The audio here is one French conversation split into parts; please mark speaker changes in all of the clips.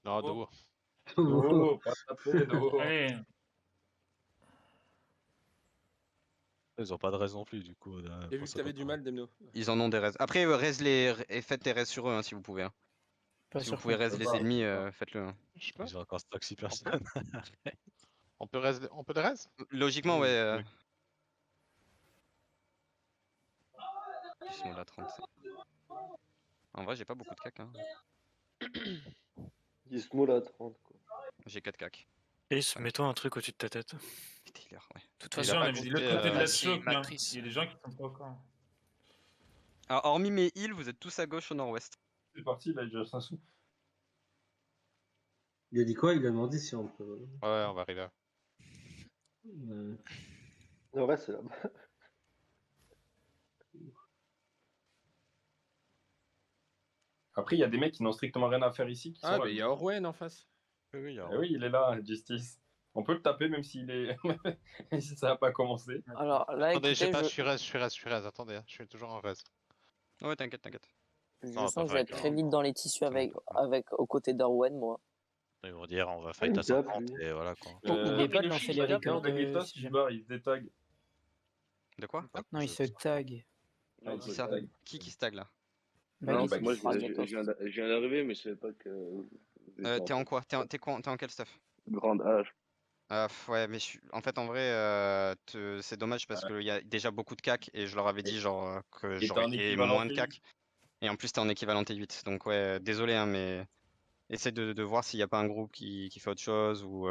Speaker 1: Non, dos.
Speaker 2: Oh, pas taper, oh.
Speaker 3: Allez,
Speaker 4: Ils ont pas de raison non plus, du coup.
Speaker 5: J'ai vu que t'avais du mal, Demno.
Speaker 6: Ils en ont des res. Après, faites des res sur eux hein, si vous pouvez. Hein.
Speaker 7: Pas
Speaker 6: Si vous
Speaker 7: sûr
Speaker 6: pouvez
Speaker 7: qu'on
Speaker 6: res les ennemis, faites-le. Hein.
Speaker 1: Je sais pas.
Speaker 4: Ils ont encore stock 6 personnes.
Speaker 1: On peut les res?
Speaker 6: Logiquement,
Speaker 4: Oui,
Speaker 6: ouais.
Speaker 4: oui.
Speaker 6: Ils sont là 30. En vrai, j'ai pas beaucoup de cac. Hein.
Speaker 8: Dis small à 30 quoi.
Speaker 6: J'ai 4 cac.
Speaker 9: Ace, mets-toi un truc au-dessus de ta tête.
Speaker 6: Healer, ouais.
Speaker 3: de toute
Speaker 6: Il
Speaker 3: façon,
Speaker 6: a
Speaker 3: on
Speaker 6: pas
Speaker 3: a dit
Speaker 6: compté,
Speaker 3: l'autre côté de la
Speaker 9: si,
Speaker 3: choc. Hein.
Speaker 9: matrice.
Speaker 3: Il y a des gens qui sont pas au camp.
Speaker 6: Alors, hormis mes heals, vous êtes tous à gauche au nord-ouest.
Speaker 2: C'est parti, il a déjà 5 sous.
Speaker 8: Il a dit quoi? Il a demandé si on peut.
Speaker 1: Ouais, on va arriver.
Speaker 8: Le reste, c'est là-bas.
Speaker 2: Après, il y a des mecs qui n'ont strictement rien à faire ici. Qui
Speaker 5: Ah,
Speaker 2: sont
Speaker 5: bah
Speaker 2: là.
Speaker 5: il y a Orwen en face.
Speaker 4: Oui,
Speaker 2: Eh oui, il est là, Justice. On peut le taper même s'il est. si ça n'a pas commencé.
Speaker 10: Alors là,
Speaker 1: Attendez, je sais
Speaker 10: écoutez,
Speaker 1: pas,
Speaker 10: je,
Speaker 1: je suis res. Attendez, hein, je suis toujours en res.
Speaker 6: Ouais, t'inquiète.
Speaker 10: je
Speaker 4: Non,
Speaker 10: sens
Speaker 4: pas
Speaker 10: que je vais être
Speaker 4: faire
Speaker 10: très
Speaker 4: avec,
Speaker 10: vite dans les tissus avec aux côtés d'Orwen, moi.
Speaker 4: Ils vont dire on va fight
Speaker 8: il
Speaker 4: à
Speaker 8: tape,
Speaker 4: 50
Speaker 8: lui.
Speaker 4: et voilà quoi.
Speaker 7: N'oubliez pas de
Speaker 2: le
Speaker 7: lancer
Speaker 2: chien,
Speaker 7: les
Speaker 2: il tape,
Speaker 7: records,
Speaker 2: Vegeta,
Speaker 7: si
Speaker 2: il se
Speaker 7: jamais.
Speaker 2: barre, il se détag.
Speaker 6: De quoi?
Speaker 7: Non, il se tag.
Speaker 2: Ah, il
Speaker 6: Qui
Speaker 2: se
Speaker 6: ça
Speaker 2: tag.
Speaker 6: Qui stag là?
Speaker 8: Non,
Speaker 7: Baguette.
Speaker 8: moi
Speaker 10: Ah,
Speaker 8: je viens d'arriver, mais je savais pas que.
Speaker 6: T'es en quoi? T'es en quel stuff?
Speaker 8: Grande âge.
Speaker 6: Ouais, mais en fait, en vrai, c'est dommage parce qu'il y a déjà beaucoup de cac et je leur avais dit genre que
Speaker 2: Et t'es
Speaker 6: j'aurais
Speaker 2: en
Speaker 6: été
Speaker 2: équivalent
Speaker 6: moins de cac. Et en plus, t'es en équivalent T8. Donc, ouais, désolé, hein, mais essaie de voir s'il n'y a pas un groupe qui fait autre chose ou.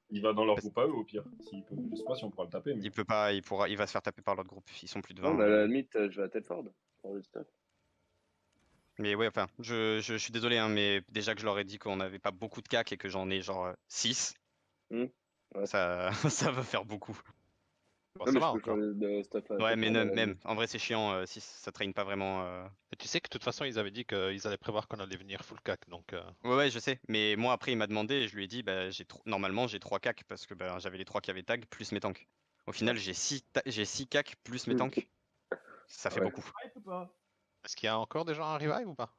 Speaker 2: Il va dans leur groupe à eux au pire. S'il peut... Je sais pas si on pourra le taper. Mais...
Speaker 6: Il peut pas, il va se faire taper par l'autre groupe. Ils sont plus de 20.
Speaker 8: Non, mais à la limite, je vais à Telford. Pour le stuff.
Speaker 6: Mais ouais, enfin, je suis désolé, hein, mais déjà que je leur ai dit qu'on n'avait pas beaucoup de cac et que j'en ai genre 6,
Speaker 8: Ouais.
Speaker 6: ça, ça va faire beaucoup.
Speaker 1: Bon,
Speaker 8: Non,
Speaker 1: ça
Speaker 8: mais
Speaker 1: va
Speaker 8: je peux
Speaker 1: encore.
Speaker 8: changer de stuff à
Speaker 6: Ouais, mais
Speaker 8: Telford, à la
Speaker 6: même,
Speaker 8: limite.
Speaker 6: en vrai, c'est chiant, 6, ça traîne pas vraiment.
Speaker 1: Mais tu sais que de toute façon, ils avaient dit qu'ils allaient prévoir qu'on allait venir full cac, donc.
Speaker 6: Ouais, je sais. Mais moi, après, il m'a demandé et je lui ai dit, bah, normalement, j'ai 3 cac parce que bah, j'avais les 3 qui avaient tag plus mes tanks. Au final, j'ai 6 cac plus mes tanks. Ça fait
Speaker 2: Ouais.
Speaker 6: beaucoup.
Speaker 1: Est-ce qu'il y a encore des gens à revive ou pas?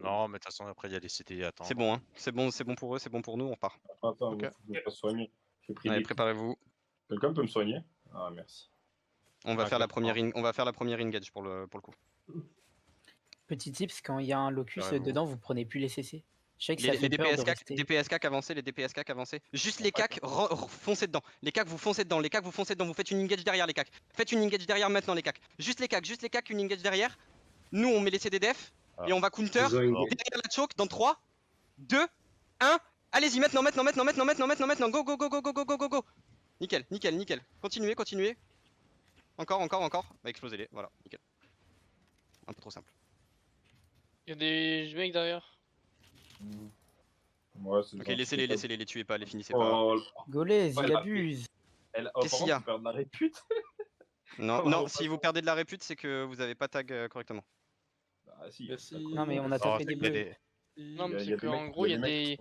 Speaker 4: Non, mais de toute façon, après il y a les CT à attendre.
Speaker 6: C'est bon, hein. C'est bon pour eux, c'est bon pour nous, on repart.
Speaker 2: Attends,
Speaker 1: Ok.
Speaker 2: faut que je me fasse soigner. J'ai pris
Speaker 6: Allez,
Speaker 2: des...
Speaker 6: préparez-vous.
Speaker 2: Quelqu'un peut me soigner? Ah, merci.
Speaker 6: On va
Speaker 1: Ah,
Speaker 6: faire la
Speaker 1: ok.
Speaker 6: première engage pour le coup.
Speaker 7: Petit tips, quand il y a un locus
Speaker 6: Carrément.
Speaker 7: dedans, vous prenez plus les CC. Je sais que ça
Speaker 6: Les
Speaker 7: fait peur de
Speaker 6: DPS cac,
Speaker 7: rester.
Speaker 6: DPS cac avancés, les DPS cac avancés. Juste les cacs, foncez dedans. Les cacs, vous foncez dedans. Les cacs, vous foncez dedans. Vous faites une engage derrière les cacs. Faites une engage derrière maintenant les cacs. Juste les cacs, une engage derrière. Nous, on met les CDDF et on va counter
Speaker 8: Ils ont une-
Speaker 6: derrière la choke dans 3, 2, 1. Allez-y, maintenant. Go, go, go, go, go, go, go, go, go. Nickel. Continuez. Encore. Bah, explosez-les. Voilà, nickel. Un peu trop simple.
Speaker 11: Il y a des mecs derrière.
Speaker 2: Ouais, c'est
Speaker 6: Ok,
Speaker 2: gentil.
Speaker 6: laissez-les, les tuez pas, les finissez pas.
Speaker 2: Oh,
Speaker 7: Gaules,
Speaker 2: Ouais,
Speaker 7: il
Speaker 2: là,
Speaker 7: abuse.
Speaker 6: Qu'est-ce qu'il y a?
Speaker 2: Tu perds de la répute.
Speaker 6: Non,
Speaker 2: Bravo,
Speaker 6: non, si vous perdez de la répute, c'est que vous avez pas tag correctement.
Speaker 2: Ah, si.
Speaker 5: Merci.
Speaker 7: Non, mais on a
Speaker 4: Non,
Speaker 7: tapé des
Speaker 4: il y a
Speaker 7: bleus.
Speaker 4: des-
Speaker 11: Non, mais
Speaker 2: Il y a
Speaker 11: c'est
Speaker 2: des
Speaker 11: qu'en
Speaker 2: mecs-
Speaker 11: gros, il y a
Speaker 2: mecs
Speaker 11: des.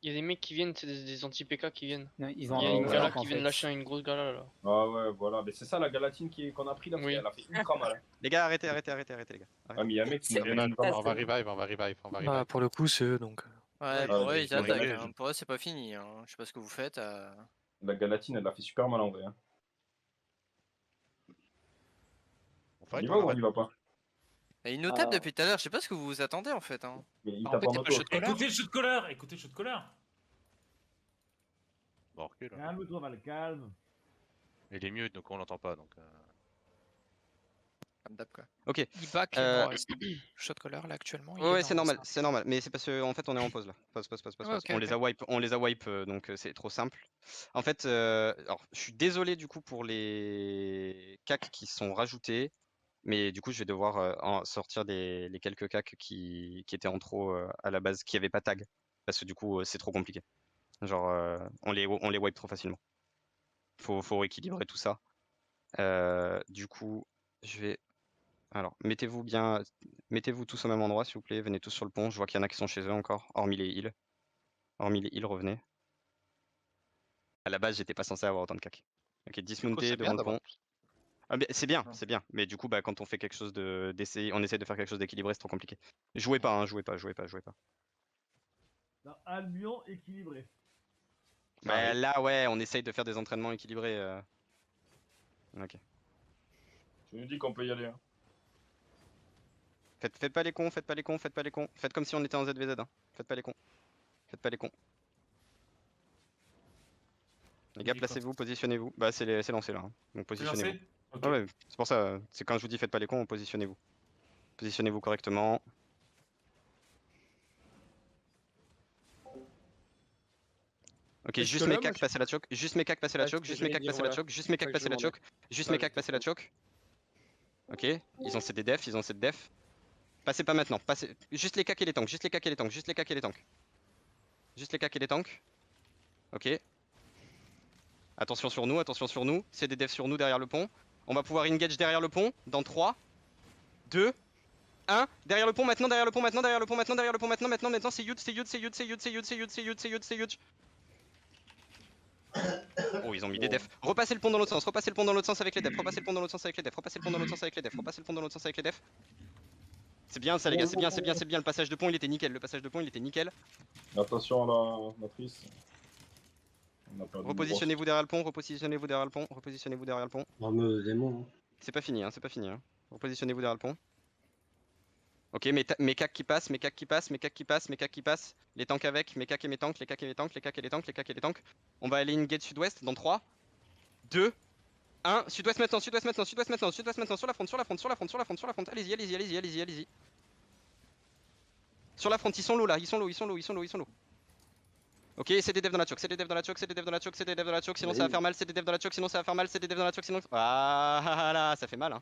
Speaker 11: Il y a des mecs qui viennent, c'est des anti-PK qui viennent.
Speaker 7: Non, ils
Speaker 11: Il
Speaker 7: ont
Speaker 11: y a
Speaker 7: un
Speaker 11: une
Speaker 7: bloc,
Speaker 11: gala
Speaker 7: en
Speaker 11: qui vient
Speaker 7: fait.
Speaker 11: de lâcher une grosse gala là.
Speaker 2: Ah ouais, voilà. Mais c'est ça la galatine qu'on a pris là. Parce
Speaker 11: Oui.
Speaker 2: qu'elle a fait ultra mal. Hein.
Speaker 6: Les gars, arrêtez, les gars.
Speaker 2: Ah, mais il y a un mec qui
Speaker 10: C'est-
Speaker 2: m'a fait
Speaker 1: On
Speaker 2: une
Speaker 1: va revive.
Speaker 9: Bah, pour le coup, c'est eux donc.
Speaker 2: Ah,
Speaker 12: Ouais, pour eux,
Speaker 2: mais
Speaker 12: ils
Speaker 2: ils ont
Speaker 12: attaquent.
Speaker 2: réglé.
Speaker 12: Hein. Pour eux, c'est pas fini. Hein. Je sais pas ce que vous faites.
Speaker 2: La galatine, elle l'a fait super mal en vrai. Hein.
Speaker 4: On
Speaker 2: On
Speaker 4: fight
Speaker 2: y
Speaker 4: ou
Speaker 2: va
Speaker 4: on
Speaker 2: ou on
Speaker 4: arrête
Speaker 2: y va pas?
Speaker 12: Et ils nous tapent depuis tout à l'heure. Je sais pas ce que vous vous attendez en fait. Hein.
Speaker 2: Mais il
Speaker 9: En
Speaker 2: tape
Speaker 9: fait,
Speaker 2: en
Speaker 9: c'est
Speaker 2: auto.
Speaker 9: pas shot caller.
Speaker 3: Écoutez le shoot caller.
Speaker 4: Bon, on recule.
Speaker 3: Calme-toi, Valcalme.
Speaker 4: Il est mute donc on l'entend pas donc.
Speaker 12: Comme d'hab quoi.
Speaker 6: Ok.
Speaker 9: Il back les nord-est. Shot caller là actuellement. il est
Speaker 6: Ouais, c'est
Speaker 9: nord-est.
Speaker 6: normal. Mais c'est parce qu'en fait, on est en pause là. Pause.
Speaker 9: Ouais, ok,
Speaker 6: On les a wipe, donc c'est trop simple. En fait, alors, je suis désolé du coup pour les cacs qui sont rajoutés. Mais du coup, je vais devoir sortir les quelques cacs qui étaient en trop à la base, qui n'avaient pas tag. Parce que du coup, c'est trop compliqué. Genre, on les wipe trop facilement. Faut rééquilibrer tout ça. Du coup, je vais... Alors, mettez-vous tous au même endroit, s'il vous plaît. Venez tous sur le pont. Je vois qu'il y en a qui sont chez eux encore, hormis les heals. Revenez. À la base, j'étais pas censé avoir autant de cacs. Ok, dismounté devant le pont. Ah, c'est bien. Mais du coup, bah, quand on fait quelque chose on essaie de faire quelque chose d'équilibré, c'est trop compliqué. Jouez pas.
Speaker 3: Dans Albion équilibré.
Speaker 6: Bah, là, ouais, on essaye de faire des entraînements équilibrés. Ok.
Speaker 2: Je nous dis qu'on peut y aller. Hein.
Speaker 6: Faites pas les cons, faites pas les cons, faites pas les cons. Faites comme si on était en ZVZ. Hein. Faites pas les cons. Faites pas les cons. Les gars, placez-vous, positionnez-vous. Bah, c'est lancé là. Hein. Donc positionnez-vous.
Speaker 13: lancé Ok.
Speaker 6: Ah ouais, c'est pour ça. C'est quand je vous dis faites pas les cons, positionnez-vous. Positionnez-vous correctement. Ok,
Speaker 5: Est-ce
Speaker 6: juste
Speaker 5: que
Speaker 6: mes
Speaker 5: là, moi,
Speaker 6: cacs passer la choke, juste mes cacs passer la
Speaker 5: Ouais,
Speaker 6: choke,
Speaker 5: c'est ce
Speaker 6: juste
Speaker 5: que
Speaker 6: mes
Speaker 5: j'allais
Speaker 6: cacs
Speaker 5: dire,
Speaker 6: passer la
Speaker 5: voilà.
Speaker 6: choke, juste mes
Speaker 5: C'est ça
Speaker 6: cacs
Speaker 5: que
Speaker 6: passer
Speaker 5: je
Speaker 6: la
Speaker 5: demandais.
Speaker 6: choke, juste
Speaker 5: Ouais,
Speaker 6: mes cacs
Speaker 5: c'est
Speaker 6: passer la
Speaker 5: ça.
Speaker 6: choke. Ok, ils ont CD def, ils ont CD def. Passez pas maintenant, passez. Juste les cacs et les tanks, juste les cacs et les tanks, juste les cacs et les tanks. Juste les cacs et les tanks. Ok. Attention sur nous, CD def sur nous derrière le pont. On va pouvoir engage derrière le pont dans 3, 2, 1. Derrière le pont maintenant, derrière le pont maintenant, derrière le pont maintenant, derrière le pont maintenant, maintenant, c'est huge, c'est huge, c'est huge, c'est huge, c'est huge, c'est huge, c'est huge, c'est huge, c'est huge. Oh, ils ont mis des defs. Repassez le pont dans l'autre sens, repassez le pont dans l'autre sens avec les defs, repassez le pont dans l'autre sens avec les defs, repassez le pont dans l'autre sens avec les defs, repassez le pont dans l'autre sens avec les defs. C'est bien ça les gars, c'est bien, c'est bien, c'est bien. Le passage de pont il était nickel, le passage de pont il était nickel.
Speaker 2: Attention à la matrice. On a perdu une
Speaker 6: Repositionnez-vous derrière le pont, repositionnez-vous derrière le pont, repositionnez-vous derrière le pont. C'est pas fini, hein, c'est pas fini. Hein. Repositionnez-vous derrière le pont. Ok, mes cacs qui passent, mes cacs qui passent, mes cacs qui passent, mes cacs qui passent. Les tanks avec, mes cacs et mes tanks, les cacs et les tanks, les cacs et les tanks, les cacs et les tanks. On va aller in gate sud-ouest dans 3, 2, 1. Sud-ouest maintenant, sud-ouest maintenant, sud-ouest maintenant, sud-ouest maintenant, sur la front, sur la front, sur la front, sur la front, sur la front. Allez-y, allez-y, allez-y, allez-y, allez-y. Sur la front, ils sont low là, ils sont low, ils sont low, ils sont low, ils sont low. Ok, c'est des devs dans la choke, c'est des devs dans la choke, c'est des devs dans la choke, c'est des devs dans la choke, sinon ça va faire mal, c'est des devs dans la choke, sinon ça va faire mal, c'est des devs dans la choke, sinon. Ah là, ça fait mal hein.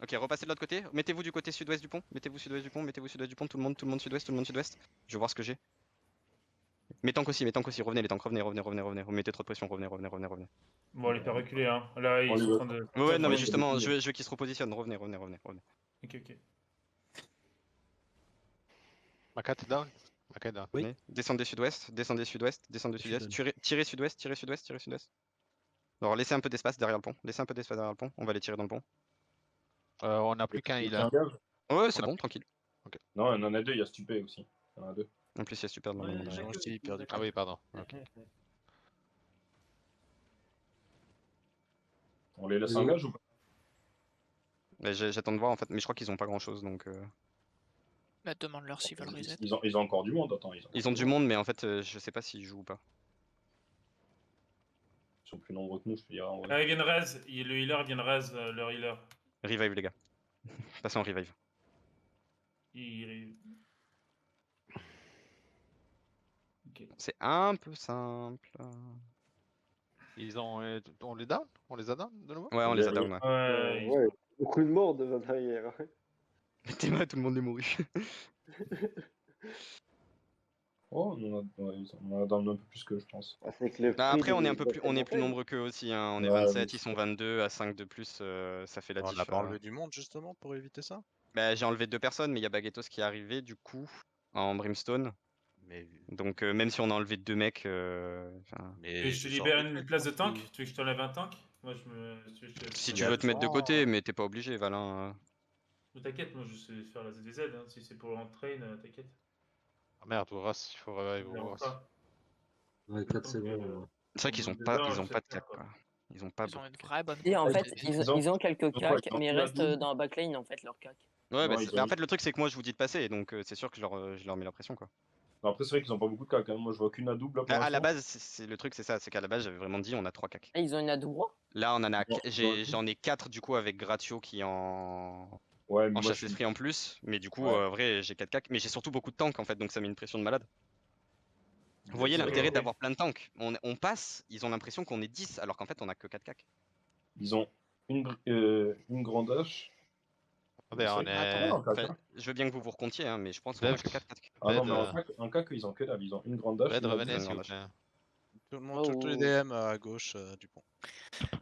Speaker 6: Ok, repassez de l'autre côté, mettez-vous du côté sud-ouest du pont, mettez-vous sud-ouest du pont, mettez-vous sud-ouest du pont, tout le monde sud-ouest, tout le monde sud-ouest. Je vais voir ce que j'ai. Mes tanks aussi, revenez les tanks, revenez, vous mettez trop de pression, revenez.
Speaker 13: Bon, on les fait reculer, hein. Là, ils
Speaker 2: On
Speaker 13: sont
Speaker 2: y
Speaker 13: en
Speaker 2: va.
Speaker 13: train de.
Speaker 6: Ouais, non mais
Speaker 2: Ouais,
Speaker 6: justement,
Speaker 2: ouais.
Speaker 6: je veux qu'ils se repositionnent, revenez.
Speaker 13: Ok, ok.
Speaker 1: Makat est down. Makat est down.
Speaker 6: Oui. Descendez sud-ouest, descendez sud-ouest, descendez sud-est, tirez sud-ouest, tirez sud-ouest. Alors laissez un peu d'espace derrière le pont, on va les tirer dans le pont.
Speaker 1: On n'a plus qu'un healer.
Speaker 6: Ouais, c'est bon, tranquille.
Speaker 2: Non, il y en a deux, il y a Stupé aussi. Il y en a deux.
Speaker 6: En plus, il y a super dans le monde.
Speaker 4: J'ai aussi perdu.
Speaker 1: Ah oui, pardon. Ok.
Speaker 2: On les laisse engage ou pas?
Speaker 6: Mais j'attends de voir en fait, mais je crois qu'ils ont pas grand chose donc.
Speaker 9: Bah, demande-leur s'ils veulent reset.
Speaker 2: Ils ont encore du monde, attends.
Speaker 6: Ils ont du monde, mais en fait, je sais pas s'ils jouent ou pas.
Speaker 2: Ils sont plus nombreux que nous, je te dirais. En vrai.
Speaker 13: Ah, ils viennent raise, le healer vient de raise leur healer.
Speaker 6: Revive les gars. Passez en revive.
Speaker 13: Ok.
Speaker 6: C'est un peu simple.
Speaker 1: Ils ont. On les down? On les a down de nouveau?
Speaker 6: Ouais, on les a down.
Speaker 13: Ouais,
Speaker 8: Ouais, beaucoup de morts devant derrière.
Speaker 6: Mettez-moi, tout le monde est mouru.
Speaker 2: Oh, on a down un peu plus que je pense.
Speaker 8: Ah, c'est que le
Speaker 6: Bah,
Speaker 8: prix
Speaker 6: après, on est
Speaker 8: des-
Speaker 6: un peu plus, on est plus nombreux qu'eux aussi. Hein. On est
Speaker 2: Ouais,
Speaker 6: 27,
Speaker 2: mais
Speaker 6: ils sont 22, à 5 de plus, ça fait la
Speaker 4: On
Speaker 6: diff.
Speaker 4: n'a pas enlevé du monde justement pour éviter ça.
Speaker 6: Bah, j'ai enlevé 2 personnes, mais il y a Baguetos qui est arrivé du coup en Brimstone.
Speaker 4: Mais,
Speaker 6: Donc même si on a enlevé 2 mecs,
Speaker 13: Et je te libère une place de tank. Tu veux que je t'enlève un tank? Moi, je me.
Speaker 6: si tu veux te mettre de côté, mais t'es pas obligé, Valin.
Speaker 13: Mais t'inquiète, moi je sais faire la ZDZ, hein. Si c'est pour l'entraîne, t'inquiète.
Speaker 1: Ah merde, Ouras, il faut revive
Speaker 13: Je
Speaker 1: Ouras.
Speaker 13: pas.
Speaker 8: Ouais, 4 c'est bon.
Speaker 6: C'est vrai qu'ils ont
Speaker 13: Dedans,
Speaker 6: pas,
Speaker 13: je
Speaker 6: ils ont
Speaker 13: sais
Speaker 6: pas de
Speaker 13: faire,
Speaker 6: cac
Speaker 13: quoi.
Speaker 6: quoi. Ils ont pas
Speaker 9: Ils ont
Speaker 6: beaucoup
Speaker 9: une
Speaker 6: de cac.
Speaker 9: vraie bonne
Speaker 10: Et en
Speaker 9: compo.
Speaker 10: fait, ils ont quelques
Speaker 2: quoi,
Speaker 10: cacs,
Speaker 2: ils ont
Speaker 10: mais ils
Speaker 2: la
Speaker 10: restent
Speaker 2: double.
Speaker 10: dans la backline en fait, leurs cacs.
Speaker 6: Ouais, bah,
Speaker 2: Non, ils
Speaker 6: mais
Speaker 2: ont-
Speaker 6: en fait le truc c'est que moi je vous dis de passer, donc c'est sûr que je leur mets la pression quoi.
Speaker 2: Après, c'est vrai qu'ils ont pas beaucoup de cac. Hein. Moi, je vois qu'une à double là, pour
Speaker 6: À la
Speaker 2: l'instant.
Speaker 6: base, c'est le truc c'est ça, c'est qu'à la base j'avais vraiment dit on a 3 cacs.
Speaker 10: Et ils ont une adoura.
Speaker 6: Là on en a,
Speaker 2: Non,
Speaker 6: j'en ai 4 du coup avec Gratio qui est en
Speaker 2: Ouais, mais moi,
Speaker 6: chasse
Speaker 2: je suis-
Speaker 6: d'esprit en plus, mais du coup,
Speaker 2: Ouais.
Speaker 6: vrai, j'ai 4 cacs, mais j'ai surtout beaucoup de tanks en fait, donc ça met une pression de malade. Vous voyez
Speaker 2: c'est
Speaker 6: l'intérêt
Speaker 2: vrai.
Speaker 6: d'avoir plein de tanks. On passe, ils ont l'impression qu'on est 10, alors qu'en fait on a que 4 cacs.
Speaker 2: Ils ont une grande hache.
Speaker 1: Attendez, on
Speaker 2: C'est-
Speaker 1: est.
Speaker 2: Attends,
Speaker 6: Enfin, je veux bien que vous vous recomptiez, hein, mais je pense qu'on a
Speaker 1: Dev.
Speaker 6: que 4 cacs.
Speaker 2: Ah non,
Speaker 1: Bed,
Speaker 2: mais en cac, ils ont que dalle. Ils ont une grande dash.
Speaker 1: Bed,
Speaker 2: une
Speaker 1: revenez
Speaker 2: dash.
Speaker 1: s'il vous
Speaker 6: grande
Speaker 1: plaît.
Speaker 4: Tout le monde, tous les DM à gauche du pont.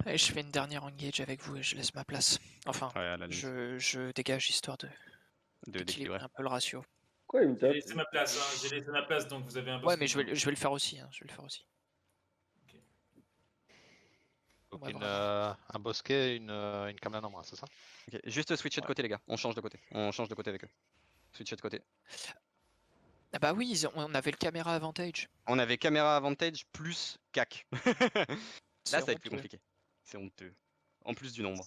Speaker 9: Allez, je fais une dernière engage avec vous et je laisse ma place. Enfin,
Speaker 6: Ouais, à la limite,
Speaker 9: je dégage histoire de d'équilibrer
Speaker 6: d'équilibrer.
Speaker 9: un peu le ratio.
Speaker 8: Quoi, il me
Speaker 13: J'ai
Speaker 8: tape?
Speaker 13: laissé ma place, hein. J'ai laissé ma place, donc vous avez un boss.
Speaker 9: Ouais, mais je vais le faire aussi. Hein. Je vais le faire aussi.
Speaker 1: Donc
Speaker 9: Ouais,
Speaker 1: un bosquet, une Kamlan en moins, c'est ça?
Speaker 6: Ok, juste switcher de côté les gars, on change de côté avec eux. switcher de côté.
Speaker 9: Ah bah oui, on avait le caméra avantage.
Speaker 6: On avait caméra avantage plus CAC. Là,
Speaker 9: C'est
Speaker 6: ça va être plus
Speaker 9: honteux.
Speaker 6: compliqué. C'est honteux. En plus du nombre.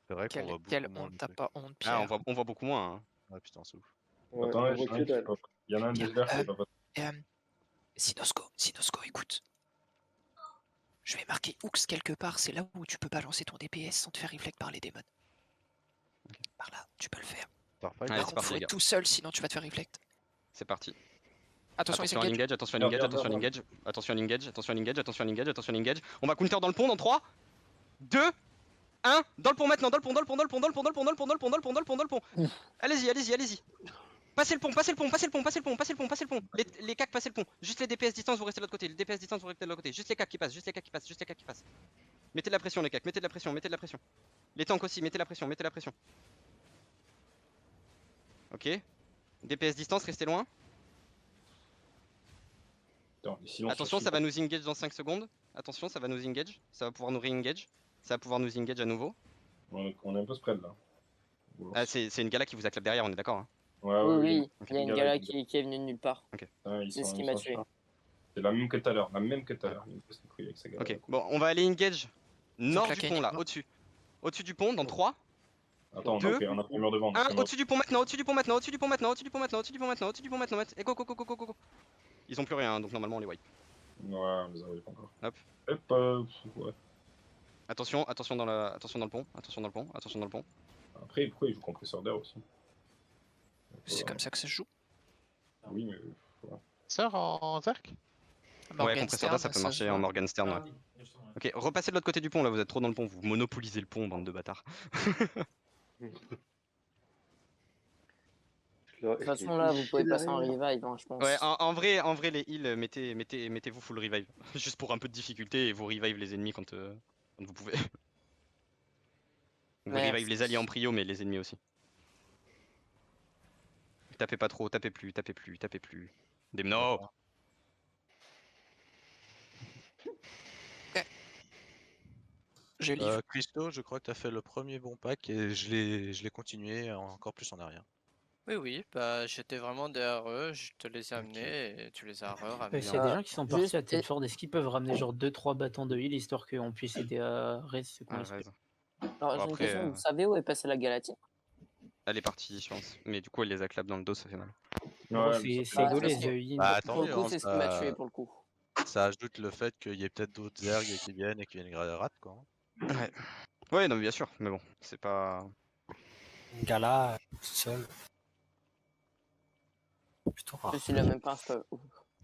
Speaker 4: C'est vrai qu'on
Speaker 9: Quelle,
Speaker 4: voit beaucoup
Speaker 9: quelle
Speaker 4: moins
Speaker 9: honte,
Speaker 4: le
Speaker 9: t'as
Speaker 4: truc.
Speaker 9: pas honte,
Speaker 6: Ah,
Speaker 9: Pierre.
Speaker 6: on voit beaucoup moins. Hein.
Speaker 4: Ah putain, c'est ouf.
Speaker 8: Ouais,
Speaker 2: Attends,
Speaker 8: on
Speaker 2: il y
Speaker 8: voit
Speaker 2: en a
Speaker 8: que
Speaker 2: un qui
Speaker 8: dalle.
Speaker 2: peut pas- il y en a un des verts qui est pas passé.
Speaker 9: Sinosco, écoute. Je vais marquer Hooks quelque part, c'est là où tu peux balancer ton DPS sans te faire reflect par les démons. Par là, tu peux le faire.
Speaker 4: Starfight,
Speaker 6: Allez,
Speaker 9: Par
Speaker 6: c'est
Speaker 9: contre,
Speaker 6: parti,
Speaker 9: faut
Speaker 6: les
Speaker 9: être
Speaker 6: gars.
Speaker 9: tout seul, sinon tu vas te faire reflect.
Speaker 6: C'est parti.
Speaker 9: Attention,
Speaker 6: Attention à
Speaker 9: ils s'engagent.
Speaker 6: l'engage, attention à
Speaker 2: Viens,
Speaker 6: l'engage,
Speaker 2: viens,
Speaker 6: attention à
Speaker 2: viens,
Speaker 6: l'engage, attention à l'engage, attention à l'engage, attention à l'engage, attention à l'engage. On va counter dans le pont dans 3, 2, 1. Dans le pont maintenant, dans le pont, dans le pont, dans le pont, dans le pont, dans le pont, dans le pont, dans le pont, dans le pont, dans le pont, dans le pont. Allez-y, allez-y, allez-y. Passez le pont, passez le pont, passez le pont, passez le pont, passez le pont, passez le pont. Les cacs, passez le pont. Juste les DPS distance, vous restez de l'autre côté. Les DPS distance, vous restez de l'autre côté. Juste les cacs qui passent, juste les cacs qui passent, juste les cacs qui passent. Mettez de la pression, les cacs, mettez de la pression, mettez de la pression. Les tanks aussi, mettez la pression, mettez la pression. Ok. DPS distance, restez loin.
Speaker 2: Attends, les silences
Speaker 6: Attention,
Speaker 2: sur
Speaker 6: ça va nous engage dans 5 secondes. Attention, ça va nous engage. Ça va pouvoir nous re-engage. Ça va pouvoir nous engage à nouveau.
Speaker 2: On est un peu spread là.
Speaker 6: Ah, c'est une gala qui vous acclame derrière, on est d'accord. Hein.
Speaker 2: Ouais, ouais,
Speaker 10: Oui,
Speaker 6: ok.
Speaker 10: il y a une gala qui est venue de nulle part.
Speaker 2: Ah,
Speaker 10: C'est ce qui m'a tué.
Speaker 2: C'est la même que tout à l'heure, la même que tout à l'heure. Il me casse les couilles avec sa gala.
Speaker 6: Ok, bon, on va aller engage nord du
Speaker 9: claqué,
Speaker 6: pont là,
Speaker 9: Nicolas.
Speaker 6: au-dessus. Au-dessus du pont, dans 3,
Speaker 2: Attends,
Speaker 6: Deux,
Speaker 2: on a pris le mur devant.
Speaker 6: 1, au-dessus du pont maintenant, au-dessus du pont maintenant, au-dessus du pont maintenant, au-dessus du pont maintenant, au-dessus du pont maintenant, au-dessus du pont maintenant. Et go, go, go, go, go, go. Ils ont plus rien, hein, donc normalement on les wipe.
Speaker 2: Ouais, on les a pas encore.
Speaker 6: Hop.
Speaker 2: Hop, ouais.
Speaker 6: Attention, attention dans le pont, attention dans le pont, attention dans le pont.
Speaker 2: Après, pourquoi il joue compresseur d'air aussi?
Speaker 9: C'est comme ça que ça se joue.
Speaker 2: Oui, mais.
Speaker 1: Sœur en Zerk?
Speaker 6: Ouais,
Speaker 9: Morgan
Speaker 6: compresseur d'air, ça
Speaker 9: Stern,
Speaker 6: peut
Speaker 9: se
Speaker 6: marcher en
Speaker 9: voit.
Speaker 6: Morgan Stern, ouais. Ok, repassez de l'autre côté du pont là, vous êtes trop dans le pont, vous monopolisez le pont, bande de bâtards.
Speaker 10: De toute façon, là, vous pouvez passer en revive, hein, je pense.
Speaker 6: Ouais, en vrai, les heals, mettez-vous full revive. Juste pour un peu de difficulté et vous revive les ennemis quand vous pouvez. Vous
Speaker 10: Merci.
Speaker 6: revive les alliés en prio, mais les ennemis aussi. Tapez pas trop, tapez plus. Demno!
Speaker 9: J'ai livre.
Speaker 4: Christo, je crois que t'as fait le premier bon pack et je l'ai continué encore plus en arrière.
Speaker 12: Oui, bah j'étais vraiment derrière eux, je te les ai amenés et tu les as ramenés.
Speaker 7: S'il y a des gens qui sont partis
Speaker 10: Juste-
Speaker 7: à Tedford, est-ce qu'ils peuvent ramener genre 2-3 bâtons de heal histoire qu'on puisse aider à Rez ceux qui ont
Speaker 6: Ah,
Speaker 7: l'esprit.
Speaker 6: raison.
Speaker 10: Alors, j'ai une
Speaker 6: après,
Speaker 10: question, vous savez où est passée la Galatie?
Speaker 6: Elle est partie, je pense. Mais du coup, elle les acclame dans le dos, ça fait mal.
Speaker 7: En gros,
Speaker 2: mais
Speaker 7: c'est
Speaker 2: ça-
Speaker 7: égaux
Speaker 10: ça,
Speaker 7: les
Speaker 10: c'est-
Speaker 7: heal.
Speaker 4: Bah
Speaker 10: Pour
Speaker 4: attends,
Speaker 10: le coup, c'est ce qui m'a tué pour le coup.
Speaker 4: ça ajoute le fait qu'il y ait peut-être d'autres zergs qui viennent et qui viennent gratter quoi.
Speaker 6: Ouais. Ouais, non, mais bien sûr, mais bon, c'est pas.
Speaker 5: Gala, seul. Plutôt rare.
Speaker 10: Je suis là même pas un stuff.